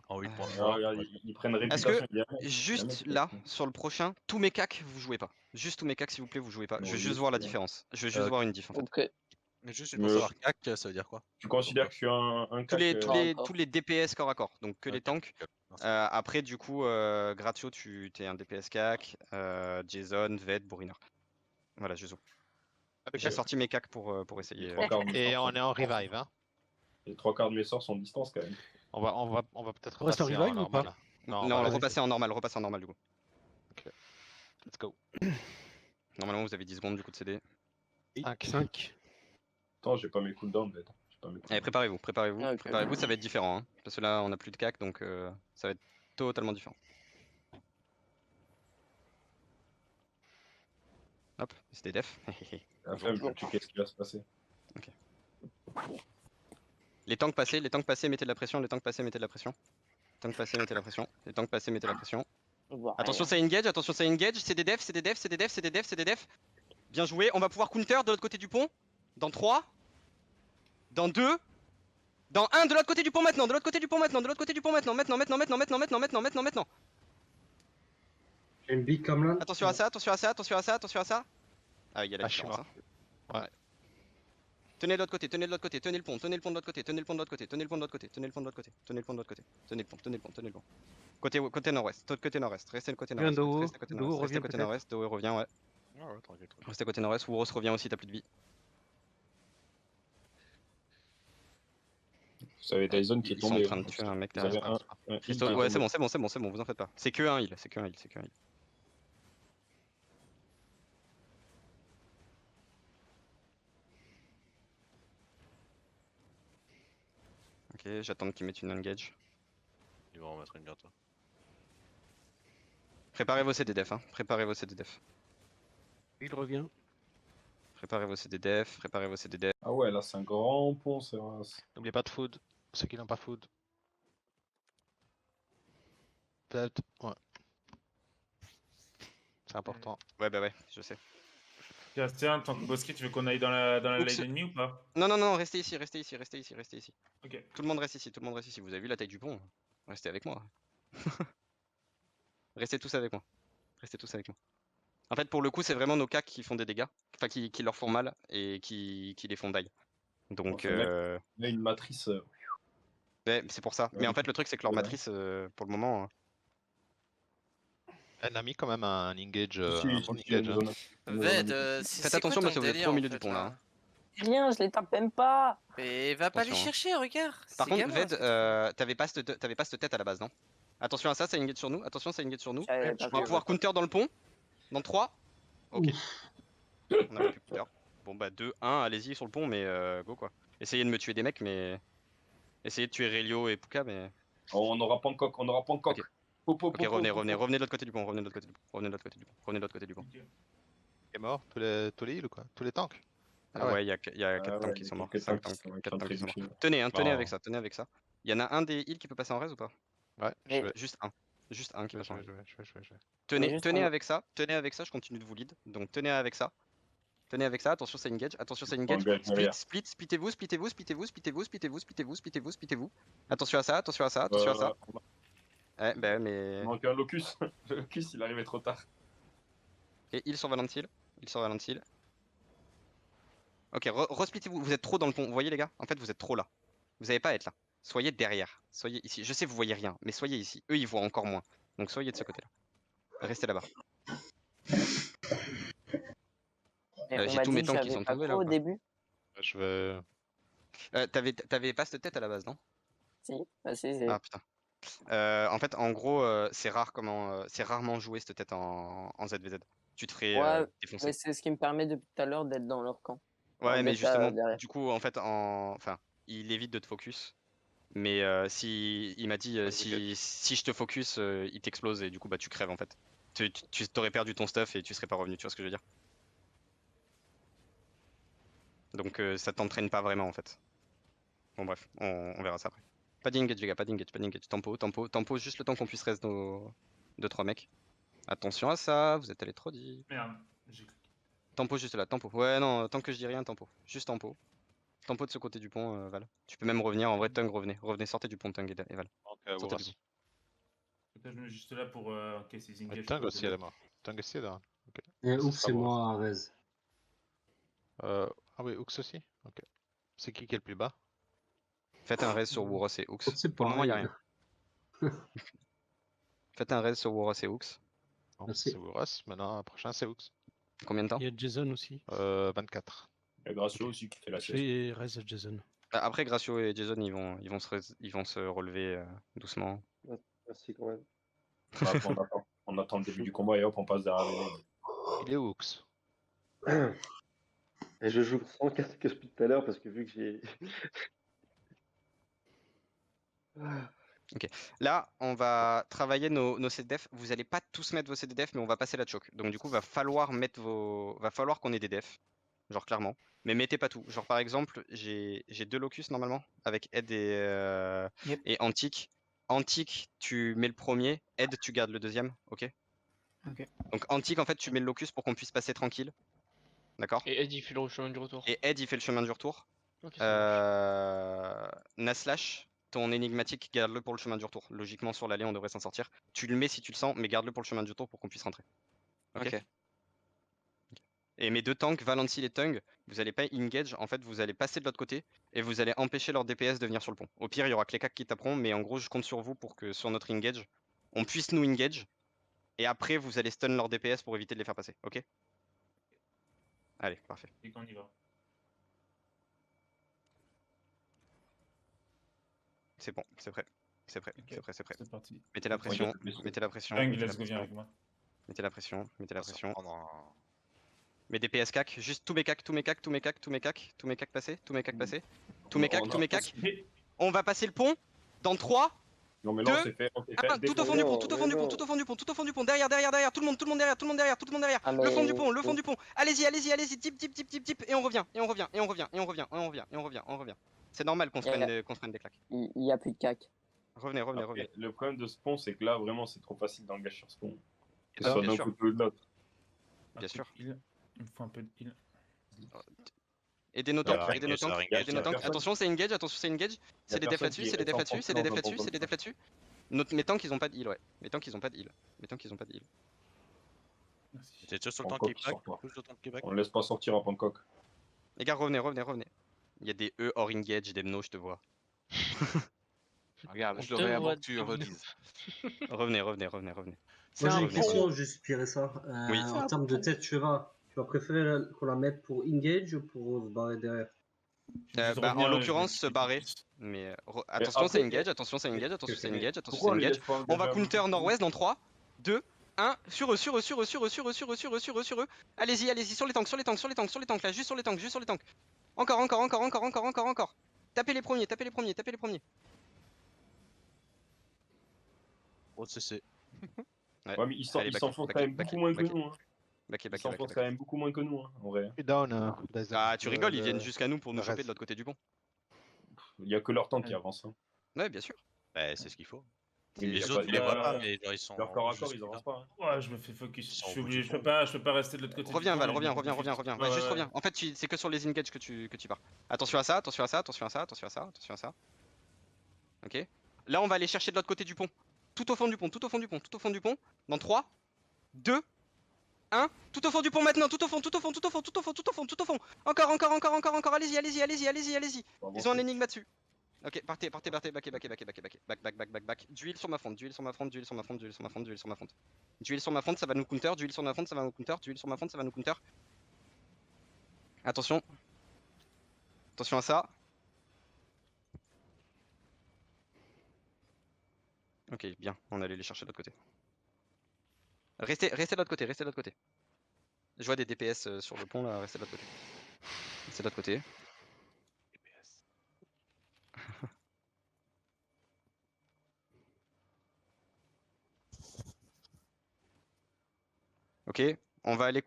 Speaker 4: En 8 points
Speaker 2: Alors, regarde, ils prennent
Speaker 6: Est-ce
Speaker 2: réputation.
Speaker 6: que juste là, sur le prochain, tous mes cacs, vous jouez pas. Juste tous mes cacs, s'il vous plaît, vous jouez pas. Je veux
Speaker 2: Oui,
Speaker 6: juste
Speaker 2: c'est
Speaker 6: voir la
Speaker 2: bien.
Speaker 6: différence. Je veux juste voir une diff en fait.
Speaker 10: Ok.
Speaker 4: Mais juste pour savoir CAC, ça veut dire quoi?
Speaker 2: Tu considères que je suis un
Speaker 6: Tous
Speaker 2: cac,
Speaker 6: tous les DPS corps à corps, donc que les
Speaker 4: Ok,
Speaker 6: tanks.
Speaker 4: ok, non, c'est
Speaker 6: Après, du coup, Gratio, tu es un DPS cac. Jason, Ved, Bourriner. Voilà, je joue. J'ai sorti mes cacs pour essayer.
Speaker 2: Les trois quarts de mes
Speaker 1: Et
Speaker 2: sorts
Speaker 1: on
Speaker 2: sont-
Speaker 1: est en revive, hein.
Speaker 2: Les trois quarts de mes sorts sont de distance quand même.
Speaker 1: On va peut-être
Speaker 5: On reste en
Speaker 1: repasser
Speaker 5: revive ou
Speaker 1: normal.
Speaker 5: pas?
Speaker 1: Non,
Speaker 6: Non,
Speaker 1: on va
Speaker 6: repasser en normal du coup.
Speaker 1: Let's go.
Speaker 6: Normalement, vous avez 10 secondes du coup de CD.
Speaker 5: 5.
Speaker 2: Attends, j'ai pas mes cooldowns, Ved. J'ai pas mes
Speaker 6: Allez,
Speaker 2: cooldowns.
Speaker 6: préparez-vous,
Speaker 10: Ah, ok.
Speaker 6: préparez-vous, ça va être différent. Hein, parce que là, on a plus de cac, donc ça va être totalement différent. Hop, c'était def.
Speaker 2: Après, je veux checker ce qui va se passer.
Speaker 6: Les tanks passés, mettez de la pression, les tanks passés, mettez de la pression. Tanks passés, mettez de la pression. Les tanks passés, mettez de la pression.
Speaker 10: On voit
Speaker 6: Attention,
Speaker 10: rien.
Speaker 6: ça engage, c'est des defs, c'est des defs. Bien joué, on va pouvoir counter de l'autre côté du pont. Dans 3, dans 2, dans 1, de l'autre côté du pont maintenant, maintenant.
Speaker 8: J'ai une big comme là.
Speaker 6: Attention à ça. Ah, il y a la
Speaker 1: Ah, je suis
Speaker 6: différence.
Speaker 1: mort.
Speaker 6: Hein. Ouais. Tenez de l'autre côté, tenez le pont de l'autre côté. Côté nord-ouest, restez le côté
Speaker 5: Viens
Speaker 6: nord-ouest.
Speaker 5: d'où?
Speaker 6: Restez côté
Speaker 5: D'où
Speaker 6: nord-ouest,
Speaker 5: revient
Speaker 6: côté nord-ouest, Doe revient, ouais.
Speaker 4: Ah ouais, tranquille, tranquille.
Speaker 6: Restez côté nord-ouest, Ouros revient aussi, t'as plus de vie.
Speaker 2: Vous savez, Dyson qui est
Speaker 6: Ils sont
Speaker 2: tombé.
Speaker 6: en train de tuer un mec
Speaker 2: Vous avez
Speaker 6: derrière.
Speaker 2: un heal
Speaker 6: Christo,
Speaker 2: qui est
Speaker 6: ouais,
Speaker 2: tombé.
Speaker 6: c'est bon, vous en faites pas. C'est que un heal. Ok, j'attends qu'ils mettent une engage.
Speaker 4: Ils vont en mettre une bientôt.
Speaker 6: Préparez vos CDDF, hein. Préparez vos CDDF.
Speaker 5: Il revient.
Speaker 6: Préparez vos CDDF, préparez vos CDDF.
Speaker 2: Ah ouais, là c'est un grand pont, c'est vrai.
Speaker 1: N'oubliez pas de food. Ceux qui n'ont pas food. Peut-être. Ouais. C'est important.
Speaker 6: Ouais, bah ouais, je sais.
Speaker 13: Tiens, tant que Bosquet, tu veux qu'on aille dans la
Speaker 6: Oups.
Speaker 13: line ennemie ou pas?
Speaker 6: Non, non, non, restez ici, restez ici, restez ici, restez ici.
Speaker 13: Ok.
Speaker 6: Tout le monde reste ici, tout le monde reste ici. Vous avez vu la taille du pont? Restez avec moi. Restez tous avec moi. Restez tous avec moi. En fait, pour le coup, c'est vraiment nos cacs qui font des dégâts. Enfin, qui leur font mal et qui les font die. Donc,
Speaker 2: Enfin, il y a une matrice.
Speaker 6: ouais, c'est pour ça. Mais en fait, le truc, c'est que leur
Speaker 2: Ouais.
Speaker 6: matrice, pour le moment.
Speaker 1: Elle a mis quand même un engage.
Speaker 2: Si,
Speaker 1: Un
Speaker 2: si,
Speaker 1: bon
Speaker 2: si,
Speaker 1: engage. Hein.
Speaker 12: Ved,
Speaker 6: Faites attention parce que vous êtes trop au milieu du pont là. Hein.
Speaker 10: Rien, je les tape même pas.
Speaker 12: Mais va pas les
Speaker 6: Attention, hein.
Speaker 12: chercher, regarde.
Speaker 6: Par
Speaker 12: c'est
Speaker 6: contre,
Speaker 12: gamin,
Speaker 6: Ved,
Speaker 12: ce que tu fais.
Speaker 6: t'avais pas cette tête à la base, non? Attention à ça, ça engage sur nous. Attention, ça engage sur nous.
Speaker 10: J'avais pas
Speaker 6: On va
Speaker 10: vu.
Speaker 6: pouvoir counter dans le pont. Dans 3. Ok. On a plus counter. Bon bah 2, 1, allez-y sur le pont, mais go quoi. Essayez de me tuer des mecs, mais. Essayez de tuer Relio et Puka, mais.
Speaker 2: Oh, on n'aura pas encore, on n'aura pas encore.
Speaker 6: Ok. Ok, revenez de l'autre côté du pont, revenez de l'autre côté du pont, revenez de l'autre côté du pont, revenez de l'autre côté du pont.
Speaker 13: Ok.
Speaker 1: Est mort tous les heals ou quoi? Tous les tanks?
Speaker 6: Ah ouais, il y a 4 tanks qui sont morts. 5 tanks, 4 tanks qui sont morts. Tenez, hein, tenez avec ça, tenez avec ça. Il y en a un des heals qui peut passer en res ou pas?
Speaker 1: Ouais,
Speaker 10: Mais-
Speaker 1: je vais.
Speaker 6: Juste un. Juste un qui
Speaker 1: Je
Speaker 6: passe en
Speaker 1: vais,
Speaker 6: res.
Speaker 1: je vais.
Speaker 6: Tenez,
Speaker 10: juste
Speaker 6: tenez
Speaker 10: un.
Speaker 6: avec ça, je continue de vous lead. Donc tenez avec ça. Tenez avec ça, attention c'est engage, attention c'est engage.
Speaker 2: Engage, derrière.
Speaker 6: Splittez-vous. Attention à ça, attention à ça, attention à ça. Ouais, bah mais.
Speaker 2: Il manque un locus. Le locus, il arrivait trop tard.
Speaker 6: Et il sur Valentil. Il sur Valentil. Ok, resplittez-vous. Vous êtes trop dans le pont. Vous voyez les gars? En fait, vous êtes trop là. Vous n'avez pas à être là. Soyez derrière. Soyez ici. Je sais, vous voyez rien, mais soyez ici. Eux, ils voient encore moins. Donc soyez de ce côté-là. Restez là-bas.
Speaker 10: Mais on
Speaker 6: J'ai
Speaker 10: m'a
Speaker 6: tous
Speaker 10: dit
Speaker 6: mes
Speaker 10: que
Speaker 6: tanks qui
Speaker 10: j'avais
Speaker 6: sont
Speaker 10: pas
Speaker 6: tombés
Speaker 10: trop
Speaker 6: là.
Speaker 10: au
Speaker 6: ou pas
Speaker 10: début.
Speaker 1: Je vais.
Speaker 6: T'avais pas cette tête à la base, non?
Speaker 10: Si, bah si, c'est.
Speaker 6: Ah putain. En fait, en gros, c'est rare comment, c'est rarement joué cette tête en ZVZ. Tu te ferais
Speaker 10: Ouais,
Speaker 6: défoncer.
Speaker 10: mais c'est ce qui me permet depuis tout à l'heure d'être dans leur camp.
Speaker 6: Ouais,
Speaker 10: Enfin,
Speaker 6: mais
Speaker 10: d'être,
Speaker 6: justement,
Speaker 10: derrière.
Speaker 6: du coup, en fait, enfin, il évite de te focus. Mais si il m'a dit si je te focus, il t'explose et du coup bah tu crèves en fait. Tu t'aurais perdu ton stuff et tu serais pas revenu, tu vois ce que je veux dire? Donc ça t'entraîne pas vraiment en fait. Bon bref, on verra ça après. Pas d'engage les gars, pas d'engage, pas d'engage. Tempo, juste le temps qu'on puisse rester nos 2-3 mecs. Attention à ça, vous êtes allé trop dit.
Speaker 13: Merde, j'ai cliqué.
Speaker 6: Tempo juste là, tempo. Ouais non, tant que je dis rien, tempo. Juste tempo. Tempo de ce côté du pont, Val. Tu peux même revenir, en vrai Tung, revenez. Revenez, sortez du pont Tung et Val.
Speaker 1: Donc,
Speaker 6: Sortez du pont.
Speaker 13: Je me mets juste là pour casser les engages.
Speaker 1: Tung aussi, elle est morte. Tung aussi, là. Ok.
Speaker 8: Et
Speaker 1: Ça
Speaker 8: ouf,
Speaker 1: sera
Speaker 8: c'est
Speaker 1: bon.
Speaker 8: moi, Rez.
Speaker 1: Ah oui, Hooks aussi? Ok. C'est qui est le plus bas?
Speaker 6: Faites un raise sur Wuros et Hooks.
Speaker 8: C'est
Speaker 6: Pour le moment,
Speaker 8: pareil.
Speaker 6: y a rien. Faites un raise sur Wuros et Hooks.
Speaker 1: Bon,
Speaker 8: Merci.
Speaker 1: c'est Wuros, maintenant, prochain c'est Hooks.
Speaker 6: Combien de temps?
Speaker 5: Il y a Jason aussi.
Speaker 1: 24.
Speaker 2: Il y a Gracio aussi qui fait la
Speaker 5: Je
Speaker 2: sieste.
Speaker 5: fais Rez Jason.
Speaker 6: Après, Gracio et Jason, ils vont se relever doucement.
Speaker 8: Merci quand même.
Speaker 2: Bah, après, on attend le début du combat et hop, on passe derrière les.
Speaker 1: Il est où, Hooks?
Speaker 8: Et je joue sans casque que depuis tout à l'heure parce que vu que j'ai.
Speaker 6: Là, on va travailler nos CDF. Vous allez pas tous mettre vos CDF, mais on va passer la choke. Donc du coup, va falloir qu'on ait des defs. Genre clairement. Mais mettez pas tout. Genre par exemple, j'ai 2 locus normalement avec Ed et Antique. Antique, tu mets le premier. Ed, tu gardes le deuxième. Ok.
Speaker 7: Ok.
Speaker 6: Donc Antique, en fait, tu mets le locus pour qu'on puisse passer tranquille. D'accord.
Speaker 11: Et Ed il fait le chemin du retour.
Speaker 6: Et Ed, il fait le chemin du retour.
Speaker 11: Ok, ça marche.
Speaker 6: Naslash, ton énigmatique, garde-le pour le chemin du retour. Logiquement, sur l'allée, on devrait s'en sortir. Tu le mets si tu le sens, mais garde-le pour le chemin du retour pour qu'on puisse rentrer. Ok. Et mes 2 tanks, Valentil et Tung, vous allez pas engage, en fait, vous allez passer de l'autre côté et vous allez empêcher leur DPS de venir sur le pont. Au pire, il y aura que les cacs qui taperont, mais en gros, je compte sur vous pour que sur notre engage, on puisse nous engage. Et après, vous allez stun leur DPS pour éviter de les faire passer. Ok. Allez, parfait.
Speaker 13: Et qu'on y va.
Speaker 6: C'est bon, c'est prêt. C'est prêt,
Speaker 13: Ok.
Speaker 6: c'est prêt, c'est prêt.
Speaker 13: C'est parti.
Speaker 6: Mettez la pression, mettez la pression.
Speaker 13: Tung,
Speaker 6: mettez la
Speaker 13: let's go, viens
Speaker 6: pression.
Speaker 13: avec moi.
Speaker 6: Mettez la pression, mettez la
Speaker 4: Ça va
Speaker 6: pression.
Speaker 4: prendre un-
Speaker 6: Mes DPS cac, juste tous mes cacs passés, tous mes cacs passés, tous mes cacs,
Speaker 2: On
Speaker 6: tous mes
Speaker 2: a-
Speaker 6: cacs. On va passer le pont dans 3.
Speaker 2: Non, mais là, on
Speaker 6: 2,
Speaker 2: s'est fait. On s'est
Speaker 6: Ah,
Speaker 2: fait
Speaker 6: tout au fond du pont, tout au fond du pont, tout au fond du pont, tout au fond du pont, derrière, tout le monde derrière, tout le monde derrière,
Speaker 10: Ah,
Speaker 6: le fond du
Speaker 10: mais-
Speaker 6: pont, le fond du pont. Allez-y, dip, et on revient, et on revient. C'est normal qu'on se prenne des claques.
Speaker 10: Il y a plus de cac.
Speaker 6: Revenez.
Speaker 2: Après, le problème de ce pont, c'est que là, vraiment, c'est trop facile d'engager sur ce pont. Que
Speaker 6: Ah,
Speaker 2: ce soit
Speaker 6: bien
Speaker 2: d'un
Speaker 6: sûr.
Speaker 2: côté ou de l'autre.
Speaker 6: Bien sûr.
Speaker 13: Il me faut un peu de heal.
Speaker 6: Aidez nos
Speaker 2: Il y a
Speaker 6: tanks, aidez nos
Speaker 2: personne-
Speaker 6: tanks,
Speaker 2: il y a
Speaker 6: aidez nos tanks.
Speaker 2: personne-
Speaker 6: Attention, c'est engage. C'est des defs
Speaker 2: personne
Speaker 6: là-dessus,
Speaker 2: qui
Speaker 6: c'est des defs
Speaker 2: est
Speaker 6: là-dessus,
Speaker 2: sans
Speaker 6: c'est des defs
Speaker 2: confiance
Speaker 6: là-dessus,
Speaker 2: dans
Speaker 6: c'est des
Speaker 2: ton
Speaker 6: defs là-dessus. Mes tanks, ils ont pas de heal, ouais. Mes tanks, ils ont pas de heal.
Speaker 4: T'es toujours sur le
Speaker 2: En
Speaker 4: tank qui
Speaker 2: coque, sort
Speaker 4: back.
Speaker 2: pas.
Speaker 4: Toujours sur le tank qui back.
Speaker 2: On laisse pas sortir en Bangkok.
Speaker 6: Les gars, revenez. Il y a des E hors engage, des mnos, je te vois.
Speaker 1: Regarde,
Speaker 7: On
Speaker 1: je
Speaker 7: te
Speaker 1: l'aurais
Speaker 7: voit
Speaker 1: avant que tu
Speaker 7: de-
Speaker 1: redises.
Speaker 6: Revenez.
Speaker 14: Moi j'ai une
Speaker 6: Revenez.
Speaker 14: question, juste Pierre et ça.
Speaker 6: Oui.
Speaker 14: En termes de tête cheval, tu vas préférer qu'on la mette pour engage ou pour se barrer derrière?
Speaker 6: En l'occurrence, se barrer. Mais attention,
Speaker 2: après,
Speaker 6: c'est engage, attention, c'est engage.
Speaker 2: Pourquoi on les laisse pas
Speaker 6: On va
Speaker 2: engager
Speaker 6: counter
Speaker 2: un peu
Speaker 6: nord-ouest dans 3, 2, 1. Sur eux. Allez-y, sur les tanks, là, juste sur les tanks. Encore. Tapez les premiers.
Speaker 4: Gros CC.
Speaker 2: Ouais, mais ils
Speaker 6: Allez,
Speaker 2: s'enfoncent quand même beaucoup moins que nous. Ils s'enfoncent quand même beaucoup moins que nous, en vrai.
Speaker 1: Down,
Speaker 6: Ah, tu rigoles, ils viennent jusqu'à nous pour nous choper de l'autre côté du pont.
Speaker 2: Il y a que leur tank qui avance. Hein.
Speaker 6: Ouais, bien sûr.
Speaker 4: Bah, c'est ce qu'il faut.
Speaker 2: Oui, mais
Speaker 4: Les
Speaker 2: y a
Speaker 4: autres,
Speaker 2: pas-
Speaker 4: tu les
Speaker 2: y a-
Speaker 4: vois pas, mais genre, ils sont.
Speaker 2: Leur corps à corps,
Speaker 4: juste
Speaker 2: ils
Speaker 4: là.
Speaker 2: avancent pas. Hein.
Speaker 13: Ouais, je me fais focus.
Speaker 4: Ils
Speaker 13: Je
Speaker 4: sont
Speaker 13: suis
Speaker 4: au bout
Speaker 13: obligé,
Speaker 4: du
Speaker 13: je peux pas rester de l'autre côté.
Speaker 6: Reviens,
Speaker 13: du
Speaker 6: Val,
Speaker 13: pont,
Speaker 6: reviens.
Speaker 13: mais-
Speaker 6: Ouais, juste reviens. En fait, c'est que sur les engages que tu pars. Attention à ça. Ok. Là, on va aller chercher de l'autre côté du pont. Tout au fond du pont. Dans 3, 2, 1. Tout au fond du pont maintenant. Tout au fond. Encore. Allez-y. Ils ont un énigme là-dessus. Ok, partez, back. D'huile sur ma fronte, ça va nous counter. Attention à ça. Ok, bien, on allait les chercher de l'autre côté. Restez de l'autre côté. Je vois des DPS sur le pont là, restez de l'autre côté. Ok, on va aller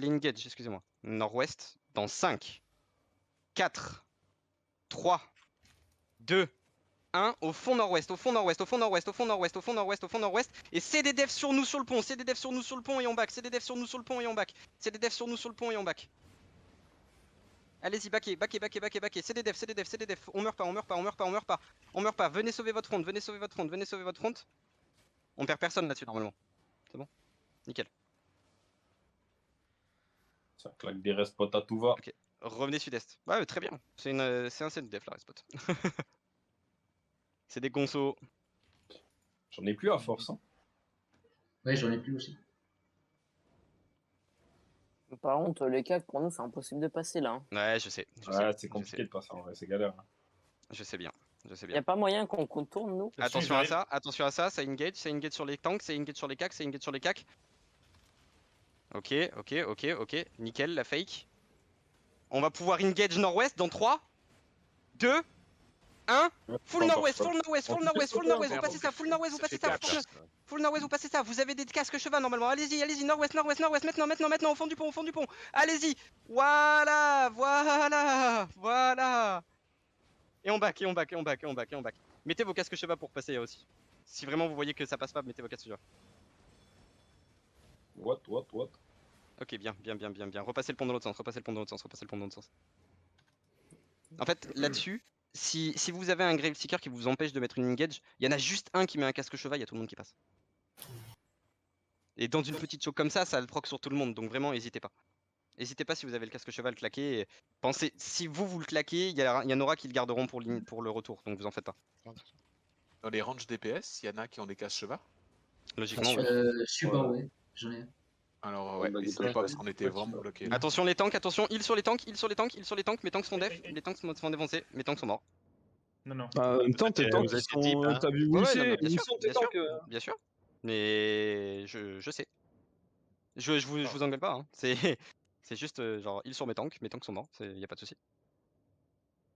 Speaker 6: engage, excusez-moi. Nord-ouest dans 5, 4, 3, 2, 1. Au fond nord-ouest. Et c'est des devs sur nous sur le pont. Et on back. Allez-y, backez. C'est des devs. On meurt pas. Venez sauver votre front. On perd personne là-dessus normalement. C'est bon? Nickel.
Speaker 2: Ça claque des respots à tout va.
Speaker 6: Ok. Revenez sud-est. Ouais, très bien. C'est un set def là, respot. C'est des gonzos.
Speaker 2: J'en ai plus à force. Hein.
Speaker 14: Ouais, j'en ai plus aussi.
Speaker 10: Par contre, les cacs, pour nous, c'est impossible de passer là. Hein.
Speaker 6: Ouais, je sais.
Speaker 2: Ouais, c'est compliqué de passer en vrai, c'est galère. Hein.
Speaker 6: Je sais bien.
Speaker 10: Y a pas moyen qu'on contourne nous?
Speaker 6: Attention à ça, ça engage sur les tanks, ça engage sur les cacs, Ok, nickel, la fake. On va pouvoir engage nord-ouest dans 3, 2, 1. Full nord-ouest, vous passez ça, full nord-ouest, vous passez ça. Vous avez des casques chevaux normalement, allez-y, nord-ouest, maintenant, au fond du pont. Allez-y, voilà. Et on back. Mettez vos casques chevaux pour passer aussi. Si vraiment vous voyez que ça passe pas, mettez vos casques chevaux.
Speaker 2: What?
Speaker 6: Ok, bien. Repassez le pont dans l'autre sens. En fait, là-dessus, si vous avez un Grave Seeker qui vous empêche de mettre une engage, il y en a juste un qui met un casque cheval, il y a tout le monde qui passe. Et dans une petite choke comme ça le proc sur tout le monde, donc vraiment, n'hésitez pas. N'hésitez pas si vous avez le casque cheval claqué. Et pensez, si vous le claquez, il y en aura qui le garderont pour le retour, donc vous en faites pas.
Speaker 1: Dans les ranges DPS, il y en a qui ont des cases chevaux.
Speaker 6: Logiquement, oui.
Speaker 14: Super, ouais, j'en ai un.
Speaker 1: Alors, ouais, n'hésitez pas parce qu'on était vraiment bloqués. là.
Speaker 6: Attention les tanks, heal sur les tanks, mes tanks sont def, les tanks sont défoncés, mes tanks sont morts.
Speaker 13: Non.
Speaker 15: En même temps, tes tanks, ils sont. T'as vu où
Speaker 6: Ouais,
Speaker 15: c'est
Speaker 6: non, mais
Speaker 15: Où sont tes tanks
Speaker 6: bien sûr. Mais je sais. Je vous engueule pas, hein. C'est juste genre heal sur mes tanks sont morts, y a pas de souci.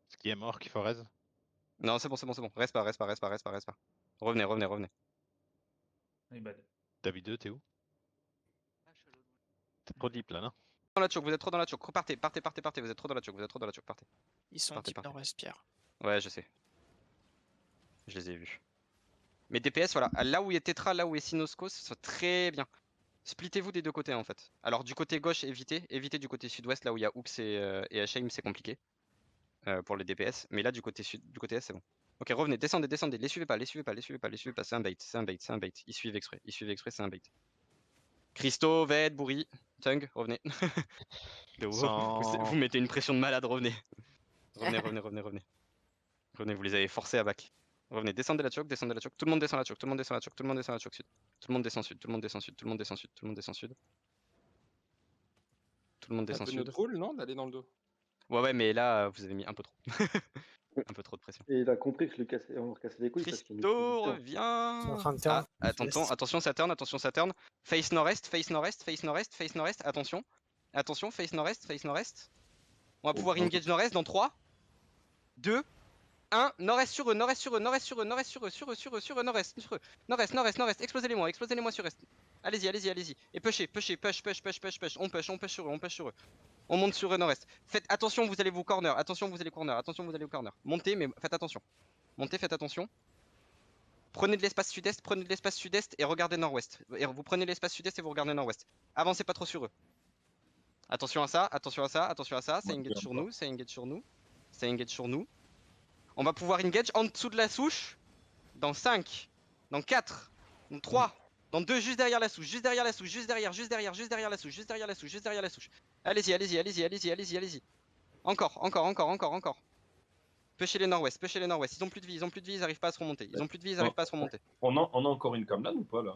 Speaker 1: Ce qui est mort, qu'il faut raise.
Speaker 6: Non, c'est bon, c'est bon, c'est bon. Reste pas. Revenez.
Speaker 13: Oui, bad.
Speaker 1: David 2, t'es où? T'es trop deep là, non?
Speaker 6: Dans la choke, vous êtes trop dans la choke. Partez. Vous êtes trop dans la choke, partez.
Speaker 9: Ils sont
Speaker 6: Partez,
Speaker 9: type
Speaker 6: partez.
Speaker 9: nord-ouest, Pierre.
Speaker 6: Ouais, je sais. Je les ai vus. Mais DPS, voilà. Là où est Tetra, là où est Sinosco, c'est très bien. Splittez-vous des deux côtés en fait. Alors du côté gauche, évitez du côté sud-ouest, là où il y a Hooks et Asheim, c'est compliqué pour les DPS. Mais là du côté sud, du côté est, c'est bon. Ok, revenez, descendez. Les suivez pas. C'est un bait. Ils suivent exprès, c'est un bait. Christo, Ved, Bourri, Tung, revenez. De haut. Vous mettez une pression de malade, revenez. Revenez. Revenez, vous les avez forcés à back. Revenez, descendez la choke. Tout le monde descend la choke, sud. Tout le monde descend sud. Tout le monde
Speaker 15: Un
Speaker 6: descend
Speaker 15: peu
Speaker 6: sud.
Speaker 15: notre rôle, non, d'aller dans le dos.
Speaker 6: Ouais, mais là, vous avez mis un peu trop. Un peu trop de pression.
Speaker 8: Et il a compris que on leur cassait les couilles parce qu'il
Speaker 6: Christo, reviens. Attention, Saturn. Face nord-est. Attention, face nord-est. On va pouvoir engage nord-est dans 3, 2, 1. Nord-est sur eux. Nord-est. Explosez-les-moi sur est. Allez-y. Et push. On push sur eux. On monte sur eux nord-est. Faites attention, vous allez corner. Montez, mais faites attention. Faites attention. Prenez de l'espace sud-est et regardez nord-ouest. Vous prenez l'espace sud-est et vous regardez nord-ouest. Avancez pas trop sur eux. Attention à ça. Ça engage sur nous. On va pouvoir engage en dessous de la souche. Dans 5, dans 4, dans 3, dans 2, juste derrière la souche. Juste derrière la souche. Allez-y. Encore. Pushez les nord-ouest. Ils ont plus de vie, ils arrivent pas à se remonter.
Speaker 2: On a encore une Kamlan ou pas là?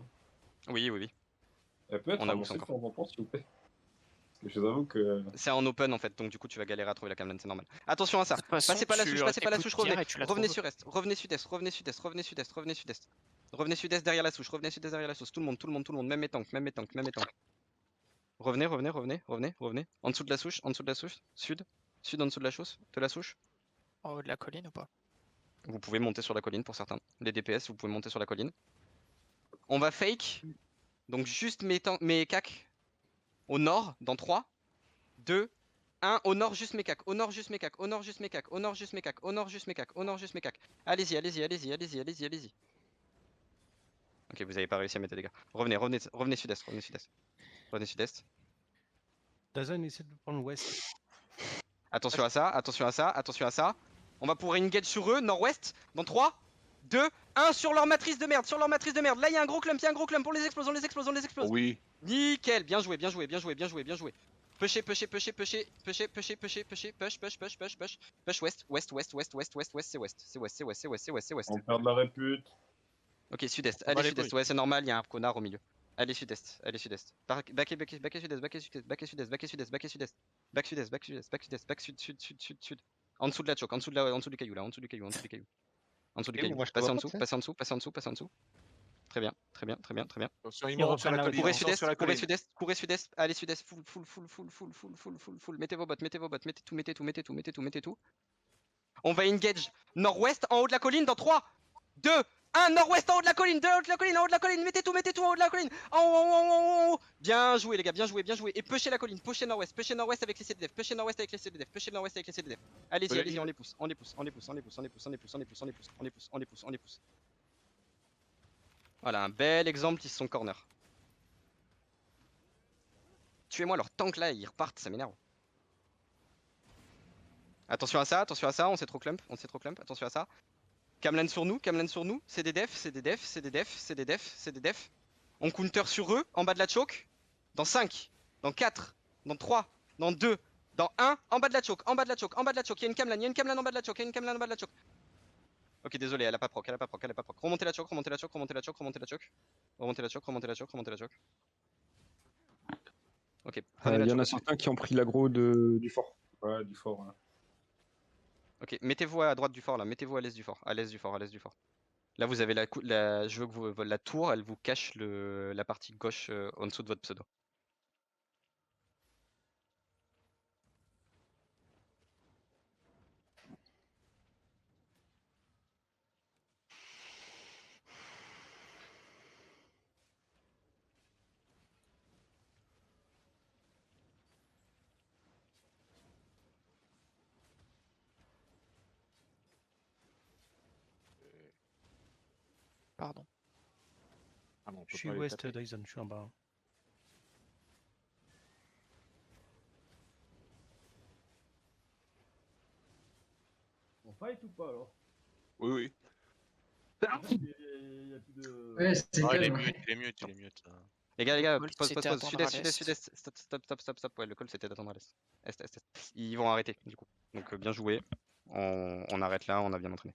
Speaker 6: Oui.
Speaker 2: Elle peut être
Speaker 6: On a
Speaker 2: avancée
Speaker 6: Hooks
Speaker 2: de temps en temps, s'il vous plaît. Parce que je vous avoue que.
Speaker 6: C'est en open en fait, donc du coup tu vas galérer à trouver la Kamlan, c'est normal. Attention à ça.
Speaker 9: De toute façon,
Speaker 6: Passez pas la souche, revenez. Revenez
Speaker 9: sur
Speaker 6: sur est, revenez sud-est. Revenez sud-est derrière la souche, Tout le monde, même mes tanks. Revenez. En dessous de la souche. Sud en dessous de la souche.
Speaker 9: En haut de la colline ou pas?
Speaker 6: Vous pouvez monter sur la colline pour certains. Les DPS, vous pouvez monter sur la colline. On va fake. Donc juste mes cacs au nord dans 3, 2, 1. Au nord juste mes cacs. Allez-y. Ok, vous avez pas réussi à mettre des dégâts. Revenez sud-est.
Speaker 5: Dazen essaie de prendre l'ouest.
Speaker 6: Attention à ça. On va pouvoir engage sur eux, nord-ouest, dans 3, 2, 1, sur leur matrice de merde. Là, il y a un gros clump, on les explose.
Speaker 1: Oui.
Speaker 6: Nickel, bien joué. Pushez. Push west.
Speaker 2: On perd de la répute.
Speaker 6: Ok, sud-est.
Speaker 11: On va
Speaker 6: Allez,
Speaker 11: les
Speaker 6: sud-est.
Speaker 11: couilles.
Speaker 6: Ouais, c'est normal, il y a un connard au milieu. Allez, sud-est. Back sud. En dessous de la choke, en dessous du caillou. Passez en dessous. Très bien.
Speaker 11: Attention, ils montent sur la colline.
Speaker 6: Courez sud-est. Allez, sud-est. Full. Mettez vos bottes. Mettez tout. On va engage nord-ouest en haut de la colline dans 3, 2, 1. Nord-ouest en haut de la colline. Mettez tout en haut de la colline. En haut. Bien joué, les gars. Et pushez la colline. Pushez nord-ouest avec les CDF. Allez-y, on les pousse. On les pousse. Voilà, un bel exemple, ils sont corner. Tuez-moi leur tank là, ils repartent, ça m'énerve. Attention à ça, on s'est trop clump, attention à ça. Kamlan sur nous, c'est des defs. On counter sur eux, en bas de la choke. Dans 5, dans 4, dans 3, dans 2, dans 1, en bas de la choke. Il y a une Kamlan en bas de la choke, Ok, désolé, elle a pas proc. Remontez la choke. Ok, prenez la
Speaker 15: Il y en a
Speaker 6: choke.
Speaker 15: certains qui ont pris l'aggro du fort.
Speaker 2: Ouais, du fort. Ouais.
Speaker 6: Ok, mettez-vous à droite du fort là, mettez-vous à l'est du fort. Là vous avez je veux que la tour, elle vous cache la partie gauche en dessous de votre pseudo.
Speaker 9: Pardon.
Speaker 1: Ah non, on peut
Speaker 5: Je suis
Speaker 1: pas les
Speaker 5: ouest,
Speaker 1: taper.
Speaker 5: Dyson, je suis en bas.
Speaker 3: On fight ou pas alors?
Speaker 1: Oui, oui.
Speaker 3: Il y a plus de.
Speaker 14: Ouais, c'est
Speaker 4: Oh, il est
Speaker 14: calme.
Speaker 4: mute, il est mute, il est mute.
Speaker 6: Les gars,
Speaker 9: Call,
Speaker 6: pause,
Speaker 9: c'était
Speaker 6: pause, pause.
Speaker 9: attendre à
Speaker 6: Sud-est,
Speaker 9: l'est.
Speaker 6: sud-est, sud-est. Stop. Ouais, le call c'était d'attendre à l'est. Est. Ils vont arrêter du coup. Donc bien joué. On arrête là, on a bien entraîné.